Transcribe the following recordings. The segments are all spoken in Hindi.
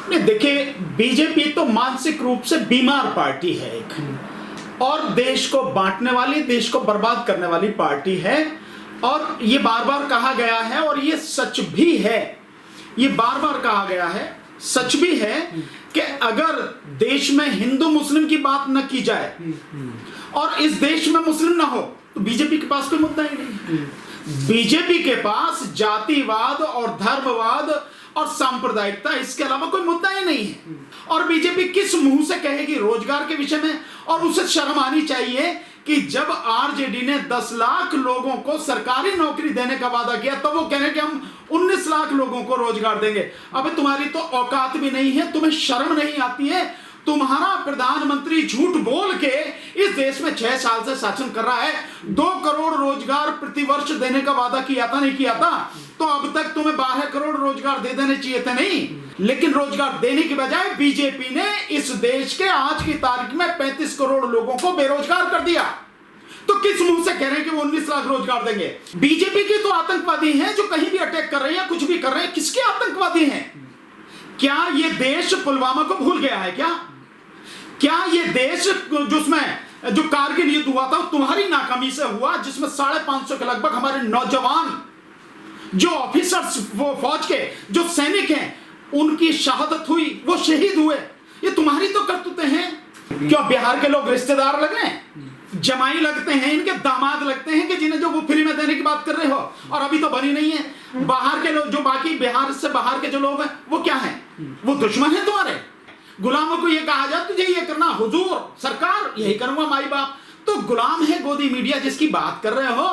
नहीं, देखिए, बीजेपी तो मानसिक रूप से बीमार पार्टी है एक, और देश को बांटने वाली, देश को बर्बाद करने वाली पार्टी है। और ये बार बार कहा गया है, और ये सच भी है, ये बार बार कहा गया है, सच भी है कि अगर देश में हिंदू मुस्लिम की बात न की जाए और इस देश में मुस्लिम ना हो तो बीजेपी के पास कोई मुद्दा ही नहीं। बीजेपी के पास जातिवाद और धर्मवाद और सांप्रदायिकता, इसके अलावा कोई मुद्दा ही नहीं है। और बीजेपी किस मुंह से कहेगी रोजगार के विषय में? और उसे शर्म आनी चाहिए कि जब आरजेडी ने 10 लाख लोगों को सरकारी नौकरी देने का वादा किया, तब वो कहने कि हम 19 लाख लोगों को रोजगार देंगे। अबे तुम्हारी तो औकात भी नहीं है, तुम्हें शर्म नहीं आती है? तुम्हारा प्रधानमंत्री झूठ बोल के इस देश में 6 साल से शासन कर रहा है। 2 करोड़ रोजगार प्रतिवर्ष देने का वादा किया था, नहीं किया था? तो अब तक तुम्हें 12 करोड़ रोजगार दे देने चाहिए थे, नहीं? लेकिन रोजगार देने की बजाय बीजेपी ने इस देश के आज की तारीख में 35 करोड़ लोगों को बेरोजगार कर दिया। तो किस मुंह से कह रहे हैं कि वो 19 लाख रोजगार देंगे? बीजेपी के तो आतंकवादी हैं जो कहीं भी अटैक कर रहे हैं, कुछ भी कर रहे हैं। किसके आतंकवादी हैं? क्या ये देश पुलवामा को भूल गया है? क्या ये देश जिसमें जो कारगिल युद्ध हुआ था तुम्हारी नाकामी से हुआ, जिसमें 550 के लगभग हमारे नौजवान जो ऑफिसर्स, वो फौज के जो सैनिक हैं, उनकी शहादत हुई, वो शहीद हुए, ये तुम्हारी तो करतूतें हैं। क्यों बिहार के लोग रिश्तेदार लगे, जमाई लगते हैं, इनके दामाद लगते हैं कि जिन्हें जो वो फ्री में देने की बात कर रहे हो, और अभी तो बनी नहीं है। बाहर के लोग, जो बाकी बिहार से बाहर के जो लोग हैं, वो क्या हैं? वो दुश्मन है तुम्हारे। गुलामों को ये कहा जाए तुझे ये करना, हुजूर सरकार यही करूंगा, माई बाप। तो गुलाम है गोदी मीडिया जिसकी बात कर रहे हो।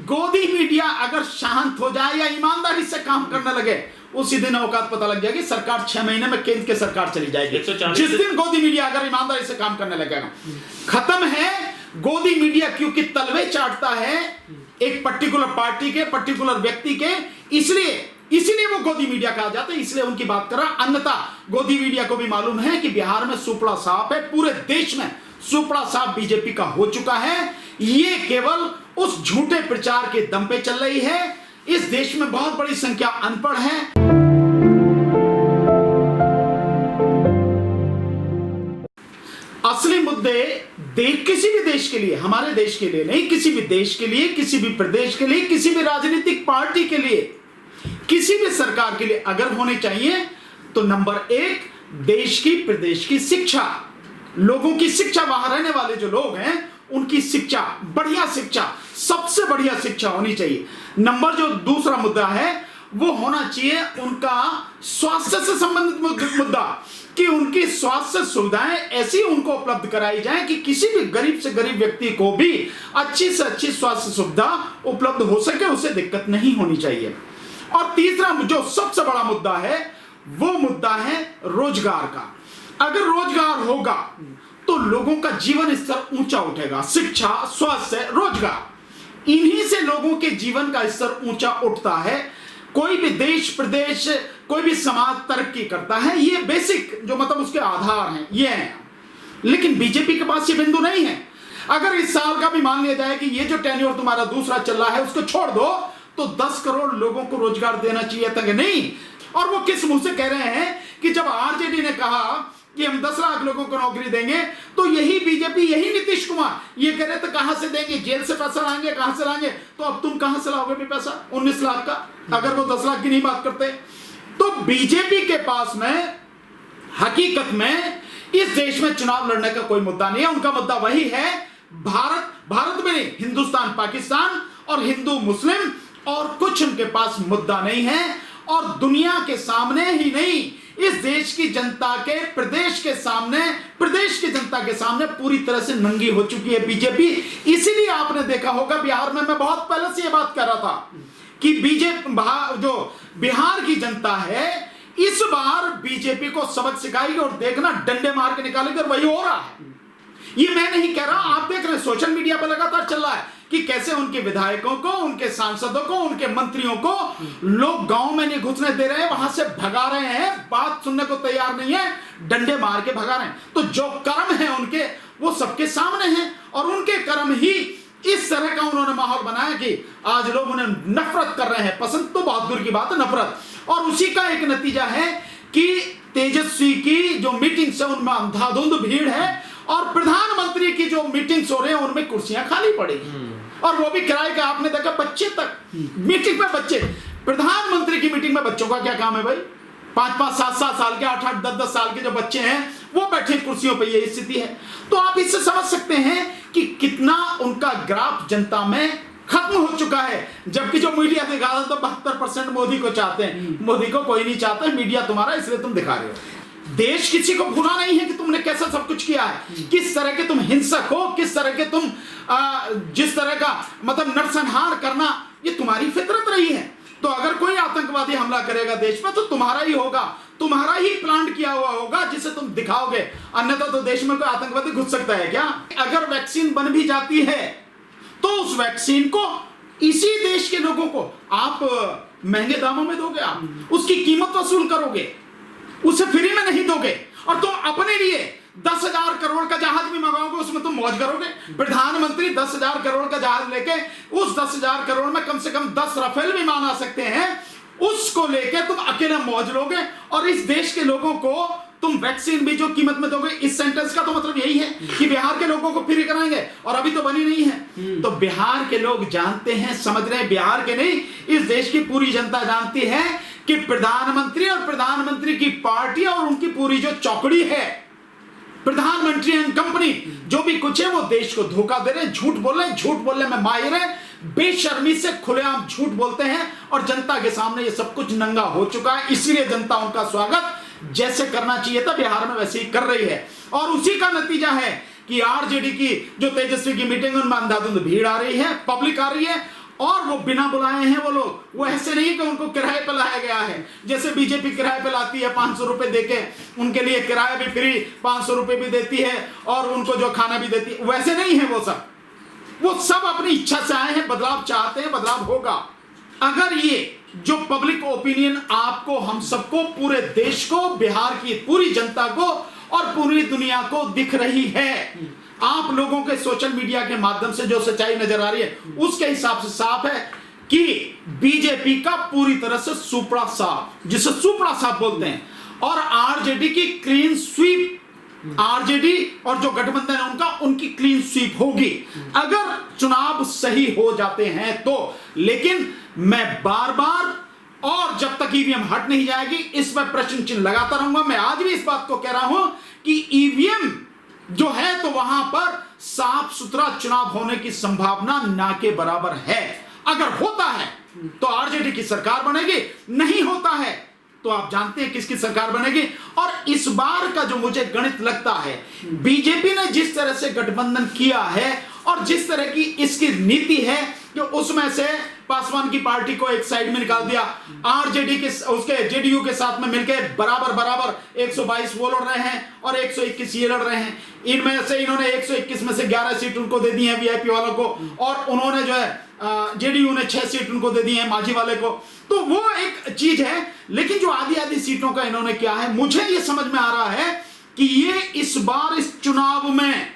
गोदी मीडिया अगर शांत हो जाए या ईमानदारी से काम करने लगे, उसी दिन औकात पता लग जाएगी। सरकार 6 महीने में केंद्र की सरकार चली जाएगी जिस दिन गोदी मीडिया अगर ईमानदारी से काम करने लगेगा। खत्म है गोदी मीडिया, क्योंकि तलवे चाटता है एक पर्टिकुलर पार्टी के, पर्टिकुलर व्यक्ति के, इसलिए वो गोदी मीडिया कहा जाता है, इसलिए उनकी बात कर रहा। अन्यथा गोदी मीडिया को भी मालूम है कि बिहार में सुपड़ा साफ है, पूरे देश में सुपड़ा साफ बीजेपी का हो चुका है। ये केवल उस झूठे प्रचार के दम पे चल रही है। इस देश में बहुत बड़ी संख्या अनपढ़ है। असली मुद्दे किसी भी देश के लिए, हमारे देश के लिए नहीं, किसी भी देश के लिए, किसी भी प्रदेश के लिए, किसी भी राजनीतिक पार्टी के लिए, किसी भी सरकार के लिए अगर होने चाहिए तो नंबर 1 देश की, प्रदेश की शिक्षा, लोगों की शिक्षा, वहां रहने वाले जो लोग हैं उनकी शिक्षा, बढ़िया शिक्षा, सबसे बढ़िया शिक्षा होनी चाहिए। नंबर जो दूसरा मुद्दा है वो होना चाहिए उनका स्वास्थ्य से संबंधित मुद्दा, कि उनकी स्वास्थ्य सुविधाएं ऐसी उनको उपलब्ध कराई जाए कि किसी भी गरीब से गरीब व्यक्ति को भी अच्छी से अच्छी स्वास्थ्य सुविधा उपलब्ध हो सके, उसे दिक्कत नहीं होनी चाहिए। और तीसरा जो सबसे बड़ा मुद्दा है वो मुद्दा है रोजगार का। अगर रोजगार होगा तो लोगों का जीवन स्तर ऊंचा उठेगा। शिक्षा, स्वास्थ्य, रोजगार, इन्हीं से लोगों के जीवन का स्तर ऊंचा उठता है। कोई भी देश, प्रदेश, कोई भी समाज तरक्की करता है, ये बेसिक जो मतलब उसके आधार हैं ये हैं। लेकिन बीजेपी के पास ये बिंदु नहीं है। अगर इस साल का भी मान लिया जाए कि ये जो टेन्योर तुम्हारा दूसरा चल रहा है उसको छोड़ दो, तो 10 करोड़ लोगों को रोजगार देना चाहिए था कि नहीं? और वो किस मुंह से कह रहे हैं कि जब आरजेडी ने कहा कि हम 10 लाख लोगों को नौकरी देंगे, तो यही बीजेपी, यही नीतीश कुमार ये कह रहे थे कहां से देंगे, जेल से पैसा लाएंगे, कहां से लाएंगे? तो अब तुम कहां से लाओगे भी पैसा 19 लाख का, अगर वो 10 लाख की नहीं बात करते? तो बीजेपी के पास में हकीकत में इस देश में चुनाव लड़ने का कोई मुद्दा नहीं है। उनका मुद्दा वही है भारत में नहीं, हिंदुस्तान, पाकिस्तान और हिंदू मुस्लिम, और कुछ उनके पास मुद्दा नहीं है। और दुनिया के सामने ही नहीं, इस देश की जनता के, प्रदेश के सामने, प्रदेश की जनता के सामने पूरी तरह से नंगी हो चुकी है बीजेपी। इसीलिए आपने देखा होगा बिहार में, मैं बहुत पहले से ये बात कर रहा था कि बीजेपी, जो बिहार की जनता है इस बार बीजेपी को सबक सिखाएगी और देखना डंडे मार के निकालेगी, और वही हो रहा है। ये मैं नहीं कह रहा, आप देख रहे हैं सोशल मीडिया पर लगातार चल रहा है कि कैसे उनके विधायकों को, उनके सांसदों को, उनके मंत्रियों को लोग गांव में नहीं घुसने दे रहे हैं, वहां से भगा रहे हैं, बात सुनने को तैयार नहीं है, डंडे मार के भगा रहे हैं। तो जो कर्म है उनके, वो सबके सामने हैं, और उनके कर्म ही इस तरह का उन्होंने माहौल बनाया कि आज लोग उन्हें नफरत कर रहे हैं। पसंद तो बहुत दूर की बात है, नफरत। और उसी का एक नतीजा है कि तेजस्वी की जो मीटिंग्स है उनमें अंधाधुंध भीड़ है, और प्रधानमंत्री की जो मीटिंग्स हो रहे हैं उनमें कुर्सियां खाली पड़ी, और वो भी किराए का। आपने देखा बच्चे तक मीटिंग में, बच्चे, प्रधानमंत्री की मीटिंग में बच्चों का क्या काम है भाई? 5-5, 7-7 साल के, 8-8, 10-10 साल के जो बच्चे हैं वो बैठे कुर्सियों पे, ये स्थिति है। तो आप इससे समझ सकते हैं कि कितना उनका ग्राफ जनता में खत्म हो चुका है। जबकि जो मीडिया दिखा रहा है तो 72% मोदी को चाहते हैं, मोदी को कोई नहीं चाहता है, मीडिया तुम्हारा, इसलिए तुम दिखा रहे हो। देश किसी को भूला नहीं है कि तुमने कैसा सब कुछ किया है, किस तरह के तुम हिंसक हो, किस तरह के तुम जिस तरह का मतलब नरसंहार करना, ये तुम्हारी फितरत रही है। तो अगर कोई आतंकवादी हमला करेगा देश में तो तुम्हारा ही होगा, तुम्हारा ही प्लान किया हुआ होगा जिसे तुम दिखाओगे, अन्यथा तो देश में कोई आतंकवादी घुस सकता है क्या? अगर वैक्सीन बन भी जाती है तो उस वैक्सीन को इसी देश के लोगों को आप महंगे दामों में दोगे, आप उसकी कीमत वसूल करोगे, उसे फ्री में नहीं दोगे, और तुम अपने लिए 10,000 करोड़ का जहाज भी मंगाओगे, उसमें तुम मौज करोगे। प्रधानमंत्री 10,000 करोड़ का जहाज लेके उस 10,000 करोड़ में कम से कम 10 राफेल विमान आ सकते हैं, उसको लेके तुम अकेले मौज लोगे, और इस देश के लोगों को तुम वैक्सीन भी जो कीमत में दोगे। इस सेंटेंस का तो मतलब यही है कि बिहार के लोगों को फ्री कराएंगे, और अभी तो बनी नहीं है। तो बिहार के लोग जानते हैं, समझ रहे हैं, बिहार के नहीं, इस देश की पूरी जनता जानती है कि प्रधानमंत्री और प्रधानमंत्री की पार्टी और उनकी पूरी जो चौकड़ी है, प्रधानमंत्री एंड कंपनी, जो भी कुछ है वो देश को धोखा दे रहे हैं, झूठ बोल रहे हैं, झूठ बोलने में माहिर है, बेशर्मी से खुलेआम झूठ बोलते हैं, और जनता के सामने ये सब कुछ नंगा हो चुका है। इसलिए जनता उनका स्वागत जैसे करना चाहिए था बिहार में वैसे ही कर रही है, और उसी का नतीजा है कि आरजेडी की जो तेजस्वी की मीटिंग उनमें अंधाधुंध भीड़ आ रही है, पब्लिक आ रही है, और वो बिना बुलाए हैं वो लोग। वो ऐसे नहीं कि उनको किराए पे लाया गया है, जैसे बीजेपी किराए पे लाती है 500 रुपए देके, उनके लिए किराया भी फ्री, 500 रुपए भी देती है, और उनको जो खाना भी देती है, वैसे नहीं है। वो सब अपनी इच्छा से आए हैं, बदलाव चाहते हैं, बदलाव होगा। अगर ये जो पब्लिक ओपिनियन आपको, हम सबको, पूरे देश को, बिहार की पूरी जनता को और पूरी दुनिया को दिख रही है, आप लोगों के सोशल मीडिया के माध्यम से जो सच्चाई नजर आ रही है, उसके हिसाब से साफ है कि बीजेपी का पूरी तरह से सुपड़ा साफ, जिसे सुपड़ा साफ बोलते हैं, और आरजेडी की क्लीन स्वीप, आरजेडी और जो गठबंधन है उनका, उनकी क्लीन स्वीप होगी अगर चुनाव सही हो जाते हैं तो। लेकिन मैं बार बार, और जब तक ईवीएम हट नहीं जाएगी, इस पर प्रश्न चिन्ह लगाता रहूंगा। मैं आज भी इस बात को कह रहा हूं कि ईवीएम जो है तो वहां पर साफ सुथरा चुनाव होने की संभावना ना के बराबर है। अगर होता है तो आरजेडी की सरकार बनेगी, नहीं होता है तो आप जानते हैं किसकी सरकार बनेगी। और इस बार का जो मुझे गणित लगता है, बीजेपी ने जिस तरह से गठबंधन किया है और जिस तरह की इसकी नीति है कि उसमें से पासवान की पार्टी को एक साइड में निकाल दिया, आरजेडी के उसके जेडीयू के साथ में मिलकर बराबर 122 वो लड़ रहे हैं और 121 ये लड़ रहे हैं। इनमें से इन्होंने 121 में से 11 सीट उनको दे दी है वीआईपी वालों को, और उन्होंने जो है जेडीयू ने 6 सीट उनको दे दी है मांझी वाले को। तो वो एक चीज है, लेकिन जो आधी सीटों का इन्होंने किया है, मुझे ये समझ में आ रहा है कि ये इस बार इस चुनाव में,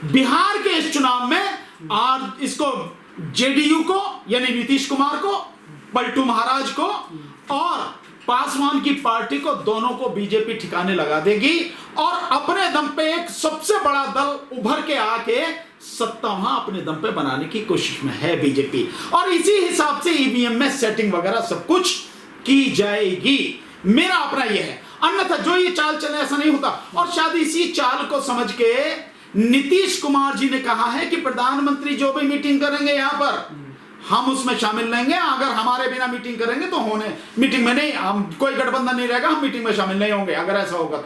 बिहार के इस चुनाव में इसको जेडीयू को यानी नीतीश कुमार को, पलटू महाराज को और पासवान की पार्टी को, दोनों को बीजेपी ठिकाने लगा देगी और अपने दम पे एक सबसे बड़ा दल उभर के आके सत्ता वहां अपने दम पे बनाने की कोशिश में है बीजेपी। और इसी हिसाब से ईवीएम में सेटिंग वगैरह सब कुछ की जाएगी, मेरा अपना यह है। अन्यथा जो ये चाल चले ऐसा नहीं होता। और शायद इसी चाल को समझ के नीतीश कुमार जी ने कहा है कि प्रधानमंत्री जो भी मीटिंग करेंगे यहां पर हम उसमें शामिल रहेंगे, अगर हमारे बिना मीटिंग करेंगे तो होने मीटिंग में नहीं, हम कोई गठबंधन नहीं रहेगा, हम मीटिंग में शामिल नहीं होंगे अगर ऐसा होगा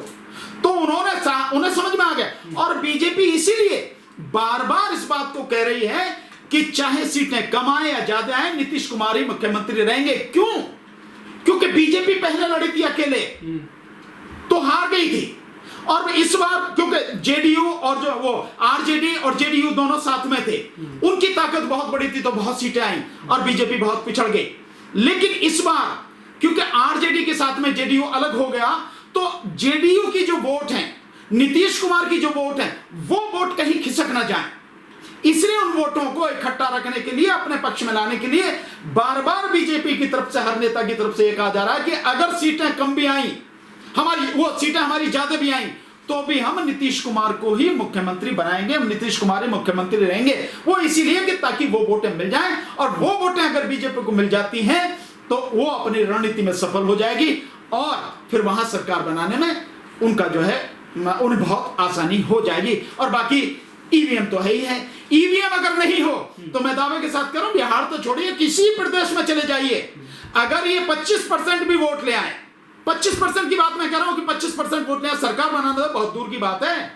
तो उन्हें समझ में आ गया। और बीजेपी इसीलिए बार बार इस बात को कह रही है कि चाहे सीटें कम आए या ज्यादा आए, नीतीश कुमार ही मुख्यमंत्री रहेंगे। क्यों? क्योंकि बीजेपी पहले लड़ी थी अकेले तो हार गई थी, और इस बार क्योंकि जेडीयू और जो वो आरजेडी और जेडीयू दोनों साथ में थे, उनकी ताकत बहुत बड़ी थी तो बहुत सीटें आई और बीजेपी बहुत पिछड़ गई। लेकिन इस बार क्योंकि आरजेडी के साथ में जेडीयू अलग हो गया, तो जेडीयू की जो वोट है, नीतीश कुमार की जो वोट है, वो वोट कहीं खिसक ना जाए, इसलिए उन वोटों को इकट्ठा रखने के लिए, अपने पक्ष में लाने के लिए बार बार बीजेपी की तरफ से, हर नेता की तरफ से यह कहा जा रहा है कि अगर सीटें कम भी आई हमारी वो सीटें हमारी ज्यादा भी आई तो भी हम नीतीश कुमार को ही मुख्यमंत्री बनाएंगे, हम नीतीश कुमार ही मुख्यमंत्री रहेंगे। वो इसीलिए कि ताकि वो वोटें मिल जाएं, और वो वोटें अगर बीजेपी को मिल जाती हैं तो वो अपनी रणनीति में सफल हो जाएगी और फिर वहां सरकार बनाने में उनका जो है उन्हें बहुत आसानी हो जाएगी। और बाकी ईवीएम तो है ही है। ईवीएम अगर नहीं हो तो मैं दावे के साथ कह रहा हूं, बिहार तो छोड़िए, किसी प्रदेश में चले जाइए, अगर ये 25% भी वोट ले आए, 25% की बात मैं कह रहा हूं कि 25% वोट ले आए, सरकार बनाना तो बहुत दूर की बात है।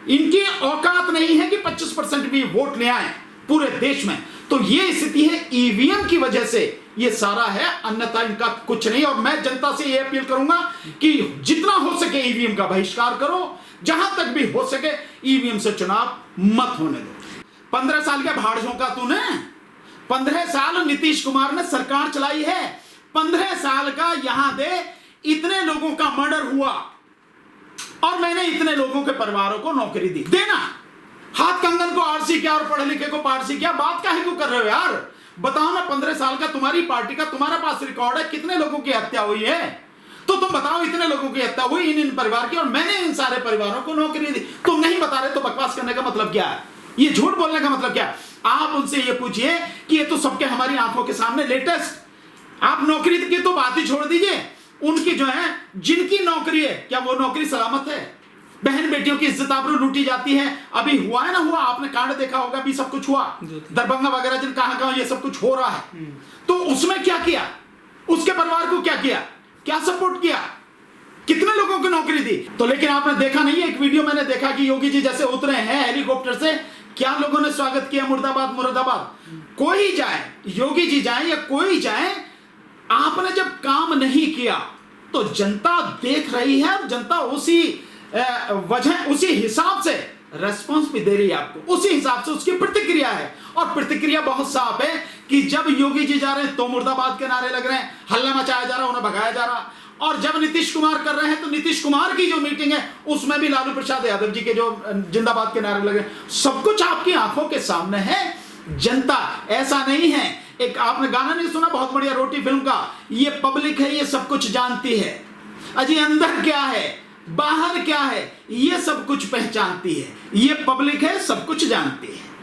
इनकी औकात नहीं है कि 25% भी वोट ले आए पूरे देश में। तो ये स्थिति है ईवीएम की वजह से ये सारा है, अन्यथा इनका कुछ नहीं। और मैं जनता से ये अपील करूंगा कि जितना हो सके ईवीएम का बहिष्कार करो, जहां तक भी हो सके ईवीएम से चुनाव मत होने दो। 15 साल का भाड़ झोंका तूने, 15 साल नीतीश कुमार ने सरकार चलाई है, 15 साल का यहां दे, इतने लोगों का मर्डर हुआ और मैंने इतने लोगों के परिवारों को नौकरी दी। देना हाथ कंगन को आरसी किया और पढ़े लिखे को पारसी किया, बात काहे को कर रहे हो यार? बताओ ना, 15 साल का तुम्हारी पार्टी का तुम्हारे पास रिकॉर्ड है, कितने लोगों की हत्या हुई है? तो तुम बताओ, इतने लोगों की हत्या हुई इन परिवार की और मैंने इन सारे परिवारों को नौकरी दी। तुम नहीं बता रहे तो बकवास करने का मतलब क्या है? ये झूठ बोलने का मतलब क्या है? आप उनसे ये पूछिए कि ये तो सबके हमारी आंखों के सामने लेटेस्ट, आप नौकरी की तो बात ही छोड़ दीजिए, उनकी जो है जिनकी नौकरी है, क्या वो नौकरी सलामत है? बहन बेटियों की इज्जत आबरू लूटी जाती है। अभी हुआ है ना, हुआ, आपने कांड देखा होगा, अभी सब कुछ हुआ दरभंगा वगैरह, जिन कहां ये सब कुछ हो रहा है। तो उसमें क्या किया? उसके परिवार को क्या किया? क्या सपोर्ट किया? कितने लोगों को नौकरी दी? तो लेकिन आपने देखा नहीं है, एक वीडियो मैंने देखा कि योगी जी जैसे उतरे हैं हेलीकॉप्टर से, क्या लोगों ने स्वागत किया, मुर्दाबाद मुर्दाबाद। कोई जाए, योगी जी जाए या कोई जाए, आपने जब काम नहीं किया तो जनता देख रही है और जनता उसी वजह, उसी हिसाब से रेस्पॉन्स भी दे रही है आपको, उसी हिसाब से उसकी प्रतिक्रिया है। और प्रतिक्रिया बहुत साफ है कि जब योगी जी जा रहे हैं तो मुर्दाबाद के नारे लग रहे हैं, हल्ला मचाया जा रहा है, उन्हें भगाया जा रहा। और जब नीतीश कुमार कर रहे हैं तो नीतीश कुमार की जो मीटिंग है उसमें भी लालू प्रसाद यादव जी के जो जिंदाबाद के नारे लग रहे हैं। सब कुछ आपकी आंखों के सामने है। जनता ऐसा नहीं है, एक आपने गाना नहीं सुना बहुत बढ़िया रोटी फिल्म का, ये पब्लिक है, ये सब कुछ जानती है, अजी अंदर क्या है बाहर क्या है ये सब कुछ पहचानती है, ये पब्लिक है, सब कुछ जानती है।